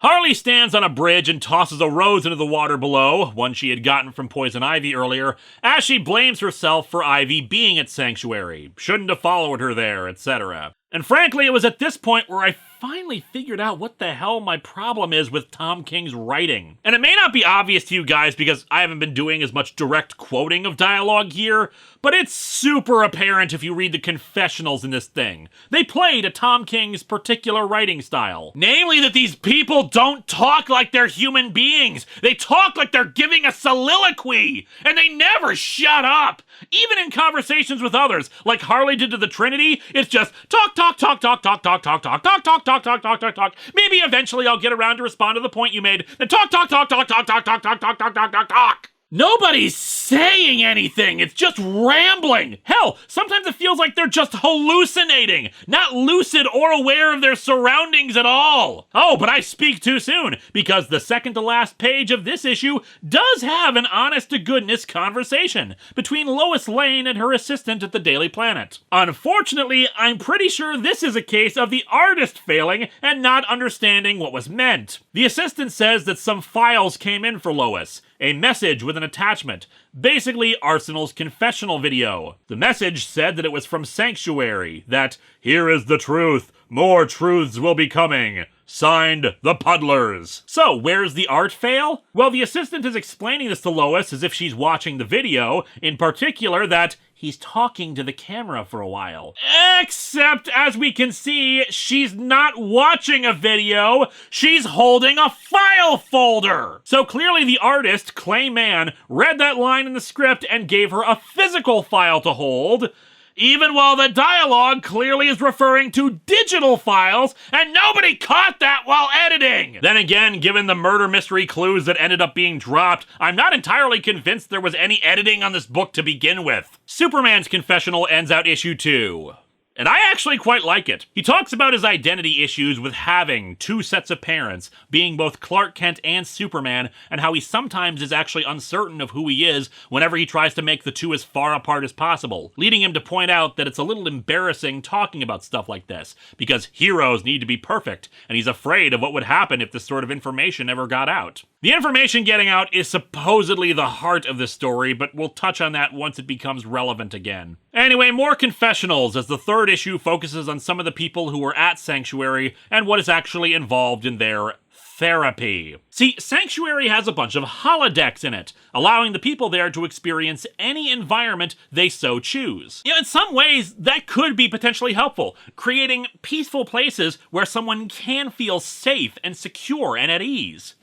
Harley stands on a bridge and tosses a rose into the water below, one she had gotten from Poison Ivy earlier, as she blames herself for Ivy being at Sanctuary, shouldn't have followed her there, etc. And frankly, it was at this point where I finally figured out what the hell my problem is with Tom King's writing. And it may not be obvious to you guys because I haven't been doing as much direct quoting of dialogue here, but it's super apparent if you read the confessionals in this thing. They play to Tom King's particular writing style. Namely that these people don't talk like they're human beings. They talk like they're giving a soliloquy, and they never shut up. Even in conversations with others, like Harley did to the Trinity, it's just talk, talk, talk, talk, talk, talk, talk, talk, talk, talk, talk, talk, talk, talk, talk. Maybe eventually I'll get around to respond to the point you made. Then talk, talk, talk, talk, talk, talk, talk, talk, talk, talk, talk, talk, talk. Nobody's saying anything. It's just rambling. Hell, sometimes it feels like they're just hallucinating, not lucid or aware of their surroundings at all. Oh, but I speak too soon, because the second to last page of this issue does have an honest-to-goodness conversation between Lois Lane and her assistant at the Daily Planet. Unfortunately, I'm pretty sure this is a case of the artist failing and not understanding what was meant. The assistant says that some files came in for Lois, a message with an attachment, basically Arsenal's confessional video. The message said that it was from Sanctuary, that, "Here is the truth, more truths will be coming. Signed, the Puddlers." So, where's the art fail? Well, the assistant is explaining this to Lois as if she's watching the video, in particular that he's talking to the camera for a while. Except, as we can see, she's not watching a video, she's holding a file folder! So clearly the artist, Clay Mann, read that line in the script and gave her a physical file to hold, even while the dialogue clearly is referring to digital files, and nobody caught that while editing! Then again, given the murder mystery clues that ended up being dropped, I'm not entirely convinced there was any editing on this book to begin with. Superman's confessional ends out issue 2. And I actually quite like it. He talks about his identity issues with having two sets of parents, being both Clark Kent and Superman, and how he sometimes is actually uncertain of who he is whenever he tries to make the two as far apart as possible, leading him to point out that it's a little embarrassing talking about stuff like this, because heroes need to be perfect, and he's afraid of what would happen if this sort of information ever got out. The information getting out is supposedly the heart of the story, but we'll touch on that once it becomes relevant again. Anyway, more confessionals, as the third issue focuses on some of the people who were at Sanctuary and what is actually involved in their therapy. See, Sanctuary has a bunch of holodecks in it, allowing the people there to experience any environment they so choose. You know, in some ways, that could be potentially helpful, creating peaceful places where someone can feel safe and secure and at ease.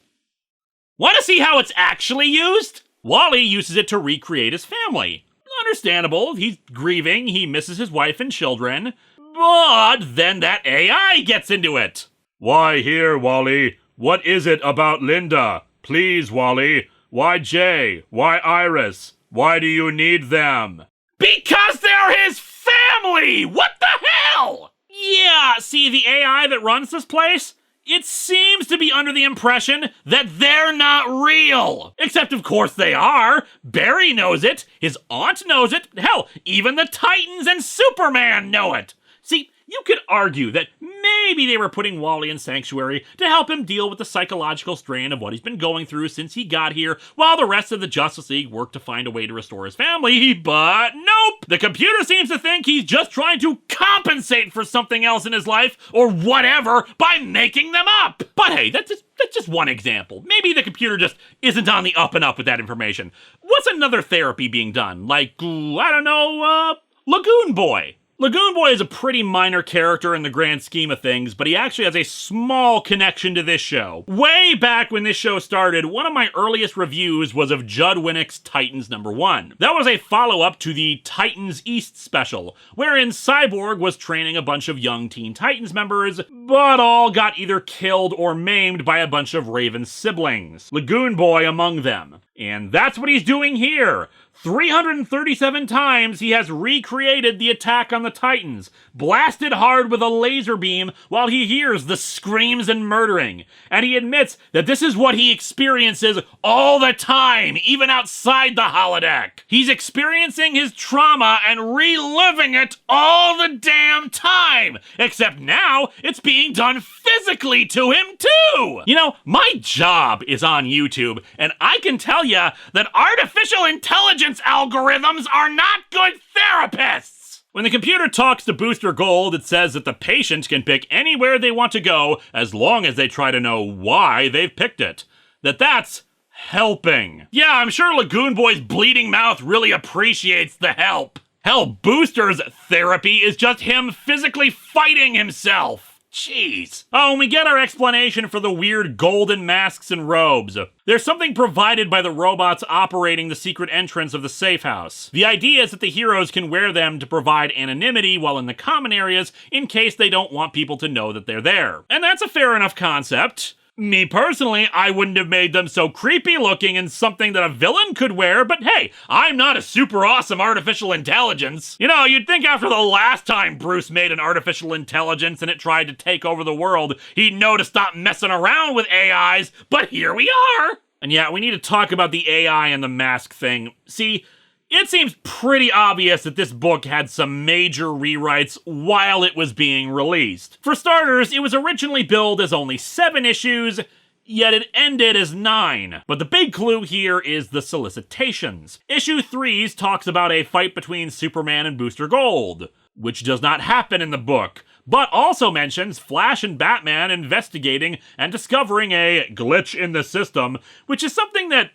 Want to see how it's actually used? Wally uses it to recreate his family. Understandable, he's grieving, he misses his wife and children, but then that AI gets into it. "Why here, Wally? What is it about Linda? Please, Wally. Why Jay? Why Iris? Why do you need them?" Because they're his family! What the hell? Yeah, see, the AI that runs this place? It seems to be under the impression that they're not real. Except of course they are. Barry knows it, his aunt knows it, hell, even the Titans and Superman know it. See, you could argue that maybe they were putting Wally in Sanctuary to help him deal with the psychological strain of what he's been going through since he got here, while the rest of the Justice League worked to find a way to restore his family, but nope! The computer seems to think he's just trying to compensate for something else in his life, or whatever, by making them up! But hey, that's just one example. Maybe the computer just isn't on the up and up with that information. What's another therapy being done? Like, I don't know, Lagoon Boy. Lagoon Boy is a pretty minor character in the grand scheme of things, but he actually has a small connection to this show. Way back when this show started, one of my earliest reviews was of Judd Winnick's Titans #1. That was a follow-up to the Titans East special, wherein Cyborg was training a bunch of young Teen Titans members, but all got either killed or maimed by a bunch of Raven's siblings, Lagoon Boy among them. And that's what he's doing here. 337 times he has recreated the attack on the Titans, blasted hard with a laser beam while he hears the screams and murdering. And he admits that this is what he experiences all the time, even outside the holodeck. He's experiencing his trauma and reliving it all the damn time, except now it's being done physically to him too. You know, my job is on YouTube, and I can tell you that artificial intelligence algorithms are not good therapists. When the computer talks to Booster Gold, it says that the patient can pick anywhere they want to go as long as they try to know why they've picked it. That's helping. Yeah, I'm sure Lagoon Boy's bleeding mouth really appreciates the help. Hell, Booster's therapy is just him physically fighting himself. Jeez. Oh, and we get our explanation for the weird golden masks and robes. There's something provided by the robots operating the secret entrance of the safe house. The idea is that the heroes can wear them to provide anonymity while in the common areas in case they don't want people to know that they're there. And that's a fair enough concept. Me personally, I wouldn't have made them so creepy looking and something that a villain could wear, but hey, I'm not a super awesome artificial intelligence. You know, you'd think after the last time Bruce made an artificial intelligence and it tried to take over the world, he'd know to stop messing around with AIs, but here we are! And yeah, we need to talk about the AI and the mask thing. See, it seems pretty obvious that this book had some major rewrites while it was being released. For starters, it was originally billed as only 7 issues, yet it ended as 9. But the big clue here is the solicitations. Issue 3 talks about a fight between Superman and Booster Gold, which does not happen in the book, but also mentions Flash and Batman investigating and discovering a glitch in the system, which is something that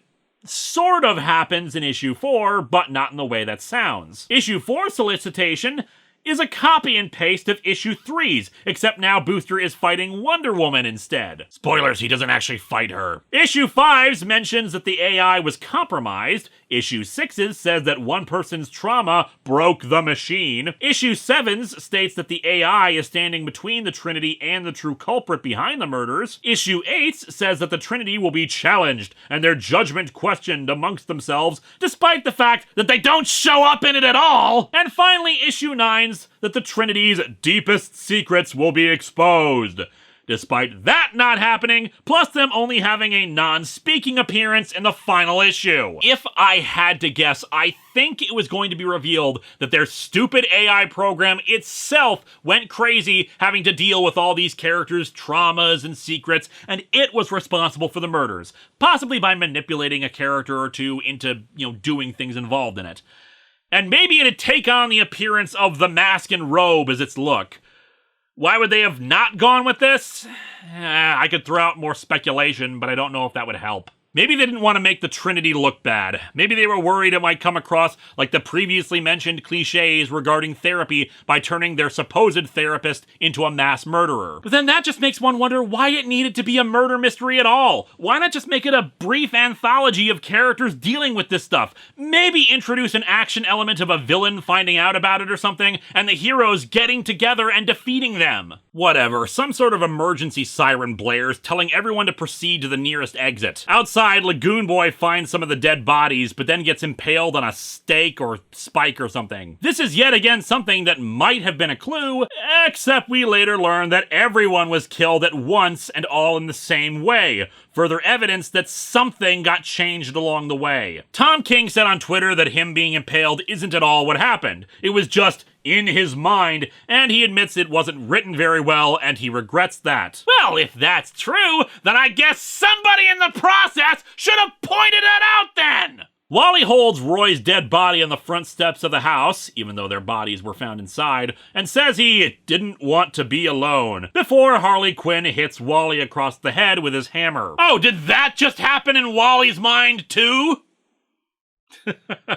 sort of happens in issue 4, but not in the way that sounds. Issue 4 solicitation is a copy and paste of issue 3's, except now Booster is fighting Wonder Woman instead. Spoilers, he doesn't actually fight her. Issue 5's mentions that the AI was compromised. Issue 6's says that one person's trauma broke the machine. Issue 7's states that the AI is standing between the Trinity and the true culprit behind the murders. Issue 8's says that the Trinity will be challenged and their judgment questioned amongst themselves, despite the fact that they don't show up in it at all. And finally, issue 9's that the Trinity's deepest secrets will be exposed. Despite that not happening, plus them only having a non-speaking appearance in the final issue. If I had to guess, I think it was going to be revealed that their stupid AI program itself went crazy having to deal with all these characters' traumas and secrets, and it was responsible for the murders, possibly by manipulating a character or two into, doing things involved in it. And maybe it'd take on the appearance of the mask and robe as its look. Why would they have not gone with this? I could throw out more speculation, but I don't know if that would help. Maybe they didn't want to make the Trinity look bad. Maybe they were worried it might come across like the previously mentioned cliches regarding therapy by turning their supposed therapist into a mass murderer. But then that just makes one wonder why it needed to be a murder mystery at all. Why not just make it a brief anthology of characters dealing with this stuff? Maybe introduce an action element of a villain finding out about it or something, and the heroes getting together and defeating them. Whatever, some sort of emergency siren blares telling everyone to proceed to the nearest exit. Outside, Lagoon Boy finds some of the dead bodies, but then gets impaled on a stake or spike or something. This is yet again something that might have been a clue, except we later learn that everyone was killed at once and all in the same way. Further evidence that something got changed along the way. Tom King said on Twitter that him being impaled isn't at all what happened. It was just in his mind, and he admits it wasn't written very well, and he regrets that. Well, if that's true, then I guess somebody in the process should have pointed it out then! Wally holds Roy's dead body on the front steps of the house, even though their bodies were found inside, and says he didn't want to be alone, before Harley Quinn hits Wally across the head with his hammer. Oh, did that just happen in Wally's mind too?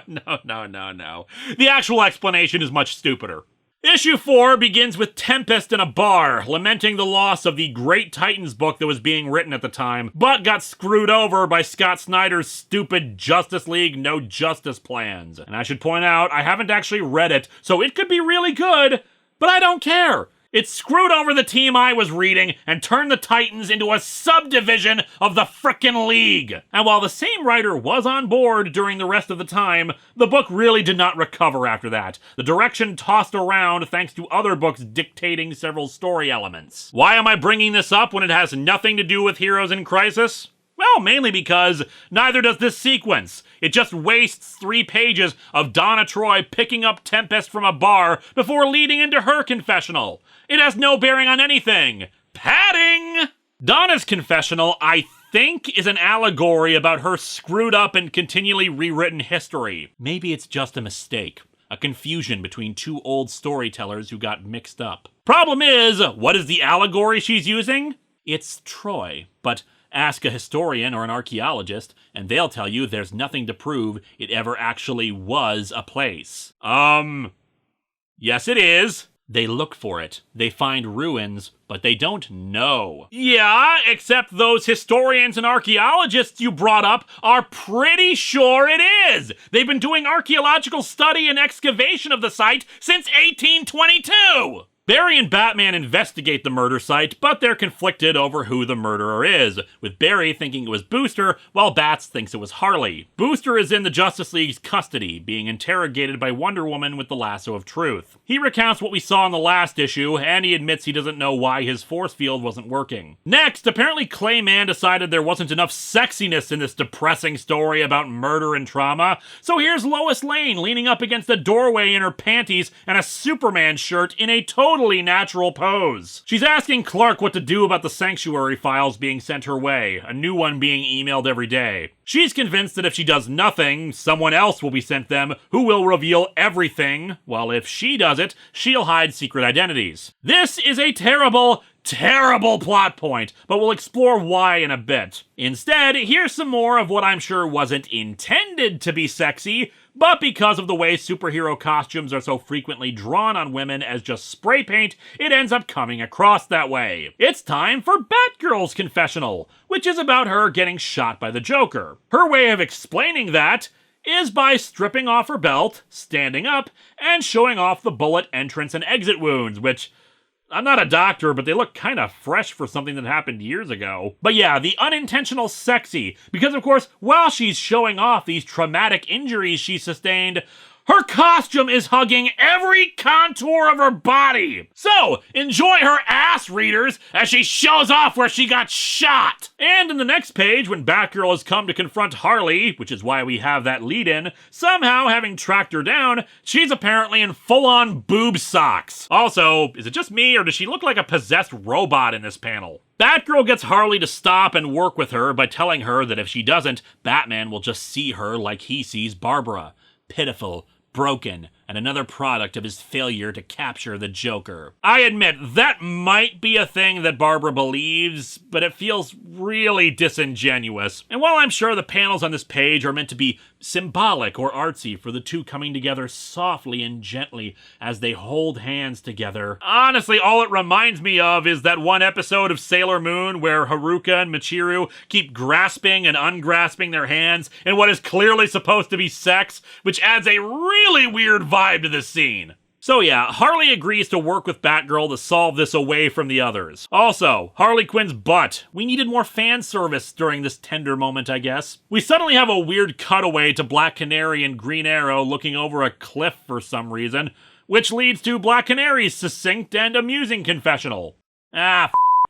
No. The actual explanation is much stupider. Issue 4 begins with Tempest in a bar, lamenting the loss of the Great Titans book that was being written at the time, but got screwed over by Scott Snyder's stupid Justice League No Justice plans. And I should point out, I haven't actually read it, so it could be really good, but I don't care. It screwed over the team I was reading and turned the Titans into a subdivision of the frickin' League. And while the same writer was on board during the rest of the time, the book really did not recover after that. The direction tossed around thanks to other books dictating several story elements. Why am I bringing this up when it has nothing to do with Heroes in Crisis? Well, mainly because neither does this sequence. It just wastes 3 pages of Donna Troy picking up Tempest from a bar before leading into her confessional. It has no bearing on anything. Padding! Donna's confessional, I think, is an allegory about her screwed up and continually rewritten history. Maybe it's just a mistake. A confusion between 2 old storytellers who got mixed up. Problem is, what is the allegory she's using? It's Troy, but ask a historian or an archaeologist, and they'll tell you there's nothing to prove it ever actually was a place. Yes it is. They look for it. They find ruins, but they don't know. Yeah, except those historians and archaeologists you brought up are pretty sure it is. They've been doing archaeological study and excavation of the site since 1822. Barry and Batman investigate the murder site, but they're conflicted over who the murderer is, with Barry thinking it was Booster, while Bats thinks it was Harley. Booster is in the Justice League's custody, being interrogated by Wonder Woman with the lasso of truth. He recounts what we saw in the last issue, and he admits he doesn't know why his force field wasn't working. Next, apparently Clayman decided there wasn't enough sexiness in this depressing story about murder and trauma, so here's Lois Lane leaning up against a doorway in her panties and a Superman shirt in a totally natural pose. She's asking Clark what to do about the Sanctuary files being sent her way, a new one being emailed every day. She's convinced that if she does nothing, someone else will be sent them who will reveal everything, while if she does it, she'll hide secret identities. This is a terrible plot point, but we'll explore why in a bit. Instead, here's some more of what I'm sure wasn't intended to be sexy, but because of the way superhero costumes are so frequently drawn on women as just spray paint, it ends up coming across that way. It's time for Batgirl's confessional, which is about her getting shot by the Joker. Her way of explaining that is by stripping off her belt, standing up, and showing off the bullet entrance and exit wounds, which, I'm not a doctor, but they look kind of fresh for something that happened years ago. But yeah, the unintentional sexy, because of course, while she's showing off these traumatic injuries she sustained, her costume is hugging every contour of her body. So, enjoy her ass, readers, as she shows off where she got shot. And in the next page, when Batgirl has come to confront Harley, which is why we have that lead-in, somehow having tracked her down, she's apparently in full-on boob socks. Also, is it just me, or does she look like a possessed robot in this panel? Batgirl gets Harley to stop and work with her by telling her that if she doesn't, Batman will just see her like he sees Barbara. Pitiful, broken, and another product of his failure to capture the Joker. I admit, that might be a thing that Barbara believes, but it feels really disingenuous. And while I'm sure the panels on this page are meant to be symbolic or artsy for the two coming together softly and gently as they hold hands together, honestly, all it reminds me of is that one episode of Sailor Moon where Haruka and Michiru keep grasping and ungrasping their hands in what is clearly supposed to be sex, which adds a really weird vibe to this scene. So yeah, Harley agrees to work with Batgirl to solve this away from the others. Also, Harley Quinn's butt. We needed more fan service during this tender moment, I guess. We suddenly have a weird cutaway to Black Canary and Green Arrow looking over a cliff for some reason, which leads to Black Canary's succinct and amusing confessional.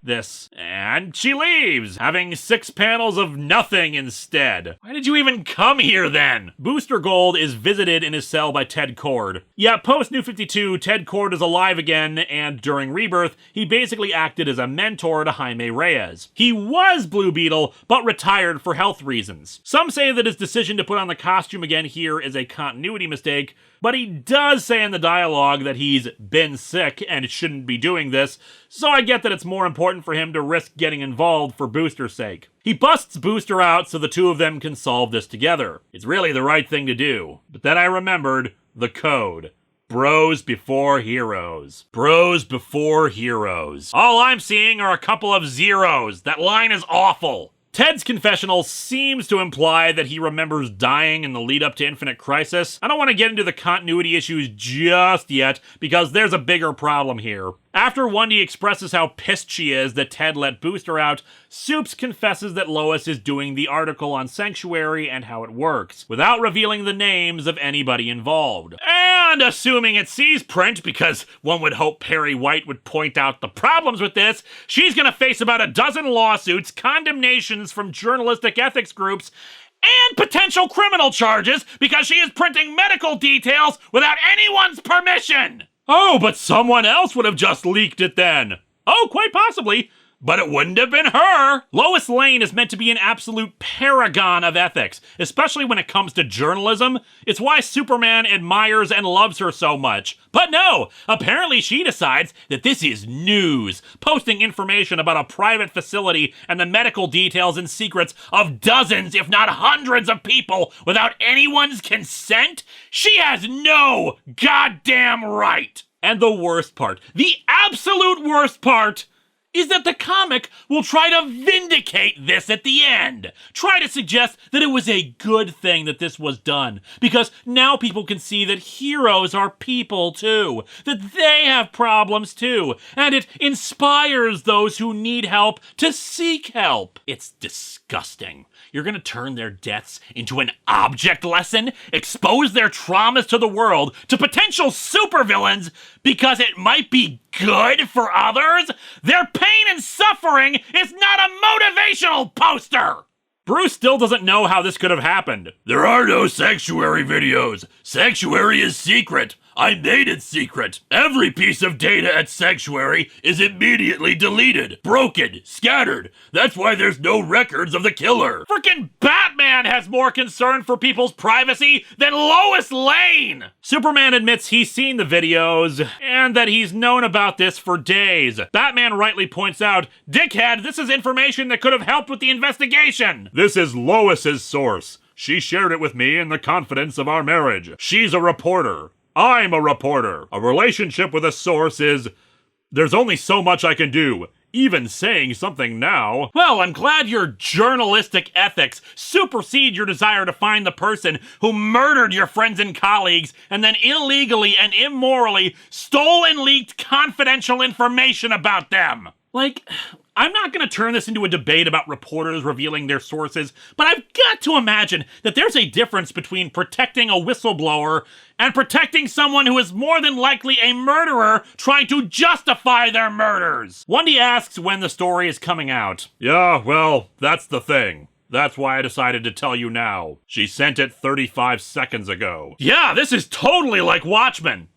This. And she leaves, having 6 panels of nothing instead. Why did you even come here then? Booster Gold is visited in his cell by Ted Kord. Yeah, post-New 52, Ted Kord is alive again, and during Rebirth, he basically acted as a mentor to Jaime Reyes. He was Blue Beetle, but retired for health reasons. Some say that his decision to put on the costume again here is a continuity mistake, but he does say in the dialogue that he's been sick and shouldn't be doing this, so I get that it's more important for him to risk getting involved for Booster's sake. He busts Booster out so the two of them can solve this together. It's really the right thing to do. But then I remembered the code. Bros before heroes. Bros before heroes. All I'm seeing are a couple of zeros. That line is awful. Ted's confessional seems to imply that he remembers dying in the lead up to Infinite Crisis. I don't want to get into the continuity issues just yet, because there's a bigger problem here. After Wendy expresses how pissed she is that Ted let Booster out, Soups confesses that Lois is doing the article on Sanctuary and how it works, without revealing the names of anybody involved. And assuming it sees print, because one would hope Perry White would point out the problems with this, she's gonna face about a dozen lawsuits, condemnations from journalistic ethics groups, and potential criminal charges because she is printing medical details without anyone's permission! Oh, but someone else would have just leaked it then. Oh, quite possibly. But it wouldn't have been her. Lois Lane is meant to be an absolute paragon of ethics, especially when it comes to journalism. It's why Superman admires and loves her so much. But no, apparently she decides that this is news, posting information about a private facility and the medical details and secrets of dozens, if not hundreds of people without anyone's consent? She has no goddamn right. And the worst part, the absolute worst part, is that the comic will try to vindicate this at the end. Try to suggest that it was a good thing that this was done, because now people can see that heroes are people too, that they have problems too, and it inspires those who need help to seek help. It's disgusting. You're gonna turn their deaths into an object lesson, expose their traumas to the world, to potential supervillains, because it might be good for others? Their pain and suffering is not a motivational poster! Bruce still doesn't know how this could have happened. There are no Sanctuary videos. Sanctuary is secret. I made it secret. Every piece of data at Sanctuary is immediately deleted, broken, scattered. That's why there's no records of the killer. Frickin' Batman has more concern for people's privacy than Lois Lane! Superman admits he's seen the videos, and that he's known about this for days. Batman rightly points out, "Dickhead, this is information that could have helped with the investigation." This is Lois's source. She shared it with me in the confidence of our marriage. She's a reporter. I'm a reporter. A relationship with a source is... there's only so much I can do. Even saying something now. Well, I'm glad your journalistic ethics supersede your desire to find the person who murdered your friends and colleagues and then illegally and immorally stole and leaked confidential information about them. Like, I'm not going to turn this into a debate about reporters revealing their sources, but I've got to imagine that there's a difference between protecting a whistleblower and protecting someone who is more than likely a murderer trying to justify their murders. Wendy asks when the story is coming out. Yeah, well, that's the thing. That's why I decided to tell you now. She sent it 35 seconds ago. Yeah, this is totally like Watchmen.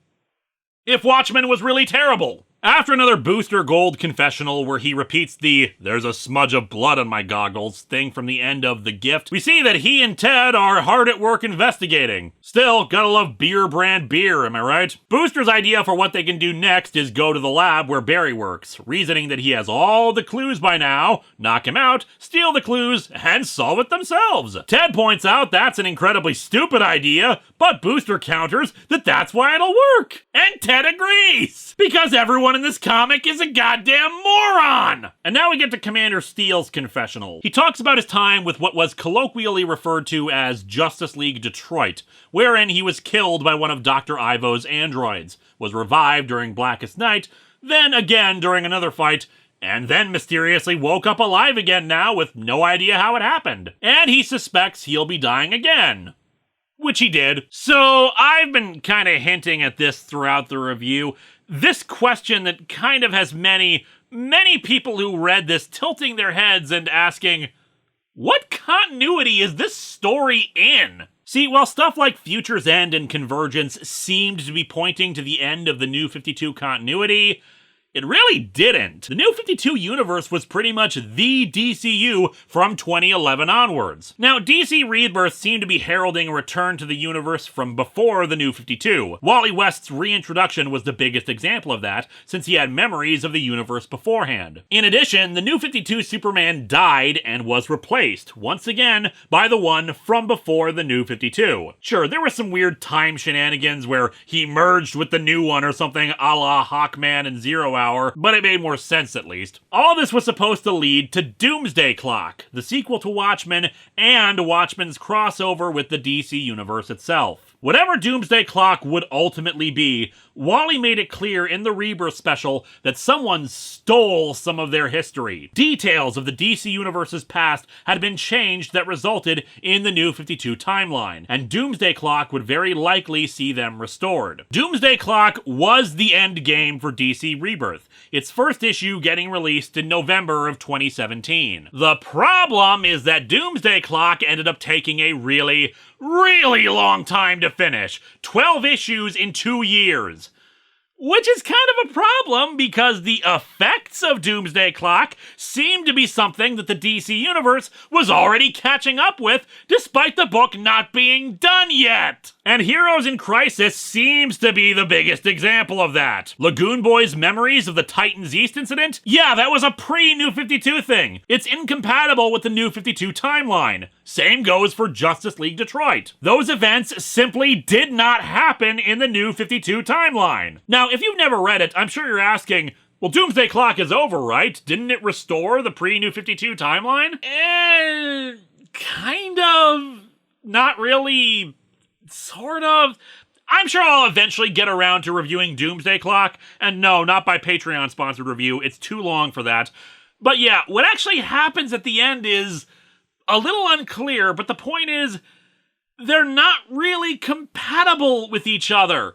If Watchmen was really terrible. After another Booster Gold confessional where he repeats the "there's a smudge of blood on my goggles" thing from the end of The Gift, we see that he and Ted are hard at work investigating. Still, gotta love beer brand beer, am I right? Booster's idea for what they can do next is go to the lab where Barry works, reasoning that he has all the clues by now, knock him out, steal the clues, and solve it themselves. Ted points out that's an incredibly stupid idea, but Booster counters that that's why it'll work. And Ted agrees! Because everyone in this comic is a goddamn moron! And now we get to Commander Steele's confessional. He talks about his time with what was colloquially referred to as Justice League Detroit, wherein he was killed by one of Dr. Ivo's androids, was revived during Blackest Night, then again during another fight, and then mysteriously woke up alive again now with no idea how it happened. And he suspects he'll be dying again. Which he did. So I've been kind of hinting at this throughout the review. This question that kind of has many people who read this tilting their heads and asking, what continuity is this story in? See, while stuff like Future's End and Convergence seemed to be pointing to the end of the New 52 continuity, it really didn't. The New 52 universe was pretty much the DCU from 2011 onwards. Now, DC Rebirth seemed to be heralding a return to the universe from before the New 52. Wally West's reintroduction was the biggest example of that, since he had memories of the universe beforehand. In addition, the New 52 Superman died and was replaced, once again, by the one from before the New 52. Sure, there were some weird time shenanigans where he merged with the new one or something a la Hawkman and Zero Hour, but it made more sense at least. All this was supposed to lead to Doomsday Clock, the sequel to Watchmen, and Watchmen's crossover with the DC universe itself. Whatever Doomsday Clock would ultimately be, Wally made it clear in the Rebirth special that someone stole some of their history. Details of the DC Universe's past had been changed that resulted in the New 52 timeline, and Doomsday Clock would very likely see them restored. Doomsday Clock was the end game for DC Rebirth, its first issue getting released in November of 2017. The problem is that Doomsday Clock ended up taking a really long time to finish. 12 issues in 2 years. Which is kind of a problem because the effects of Doomsday Clock seem to be something that the DC Universe was already catching up with despite the book not being done yet. And Heroes in Crisis seems to be the biggest example of that. Lagoon Boy's memories of the Titans East incident? Yeah, that was a pre-New 52 thing. It's incompatible with the New 52 timeline. Same goes for Justice League Detroit. Those events simply did not happen in the New 52 timeline. Now, if you've never read it, I'm sure you're asking, well, Doomsday Clock is over, right? Didn't it restore the pre-New 52 timeline? Kind of. Not really. Sort of. I'm sure I'll eventually get around to reviewing Doomsday Clock, and no, not by Patreon-sponsored review. It's too long for that. But yeah, what actually happens at the end is a little unclear, but the point is, they're not really compatible with each other.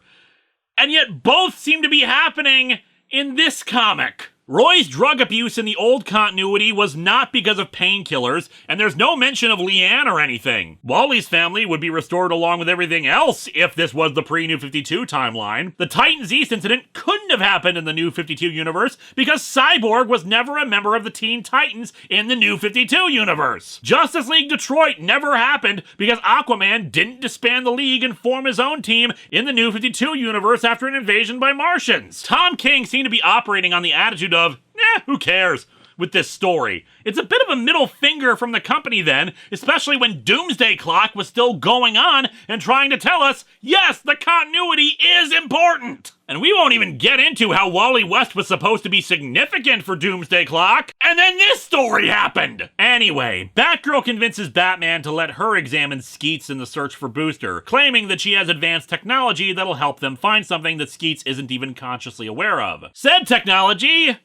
And yet both seem to be happening in this comic. Roy's drug abuse in the old continuity was not because of painkillers, and there's no mention of Leanne or anything. Wally's family would be restored along with everything else if this was the pre-New 52 timeline. The Titans East incident couldn't have happened in the New 52 universe because Cyborg was never a member of the Teen Titans in the New 52 universe. Justice League Detroit never happened because Aquaman didn't disband the League and form his own team in the New 52 universe after an invasion by Martians. Tom King seemed to be operating on the attitude of, who cares with this story. It's a bit of a middle finger from the company then, especially when Doomsday Clock was still going on and trying to tell us, yes, the continuity is important. And we won't even get into how Wally West was supposed to be significant for Doomsday Clock, and then this story happened! Anyway, Batgirl convinces Batman to let her examine Skeets in the search for Booster, claiming that she has advanced technology that'll help them find something that Skeets isn't even consciously aware of. Said technology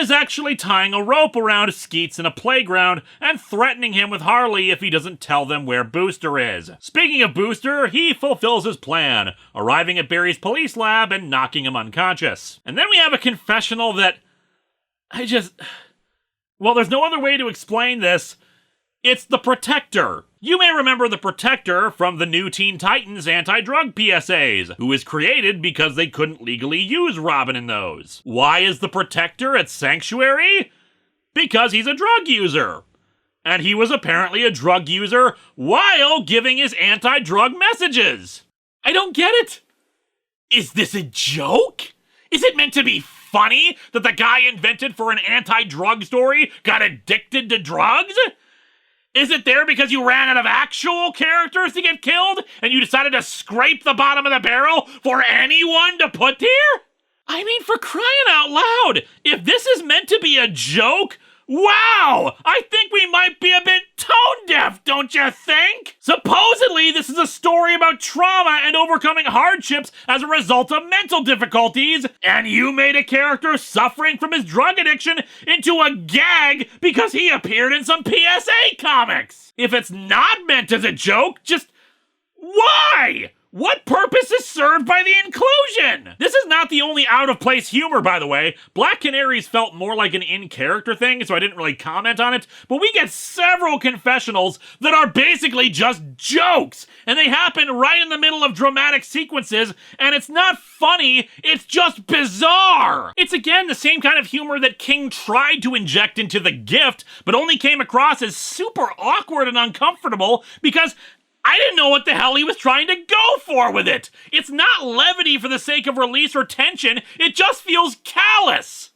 is actually tying a rope around Skeets in a playground and threatening him with Harley if he doesn't tell them where Booster is. Speaking of Booster, he fulfills his plan, arriving at Barry's police lab and knocking him unconscious. And then we have a confessional that well, there's no other way to explain this. It's the Protector. You may remember the Protector from the new Teen Titans anti-drug PSAs, who was created because they couldn't legally use Robin in those. Why is the Protector at Sanctuary? Because he's a drug user. And he was apparently a drug user while giving his anti-drug messages. I don't get it. Is this a joke? Is it meant to be funny that the guy invented for an anti-drug story got addicted to drugs? Is it there because you ran out of actual characters to get killed and you decided to scrape the bottom of the barrel for anyone to put here? I mean, for crying out loud, if this is meant to be a joke, wow! I think we might be a bit tone deaf, don't you think? Supposedly, this is a story about trauma and overcoming hardships as a result of mental difficulties, and you made a character suffering from his drug addiction into a gag because he appeared in some PSA comics. If it's not meant as a joke, just why? What purpose is served by the inclusion? This is not the only out-of-place humor, by the way. Black Canaries felt more like an in-character thing, so I didn't really comment on it, but we get several confessionals that are basically just jokes, and they happen right in the middle of dramatic sequences, and it's not funny, it's just bizarre. It's again the same kind of humor that King tried to inject into The Gift, but only came across as super awkward and uncomfortable because I didn't know what the hell he was trying to go for with it. It's not levity for the sake of release or tension, it just feels callous.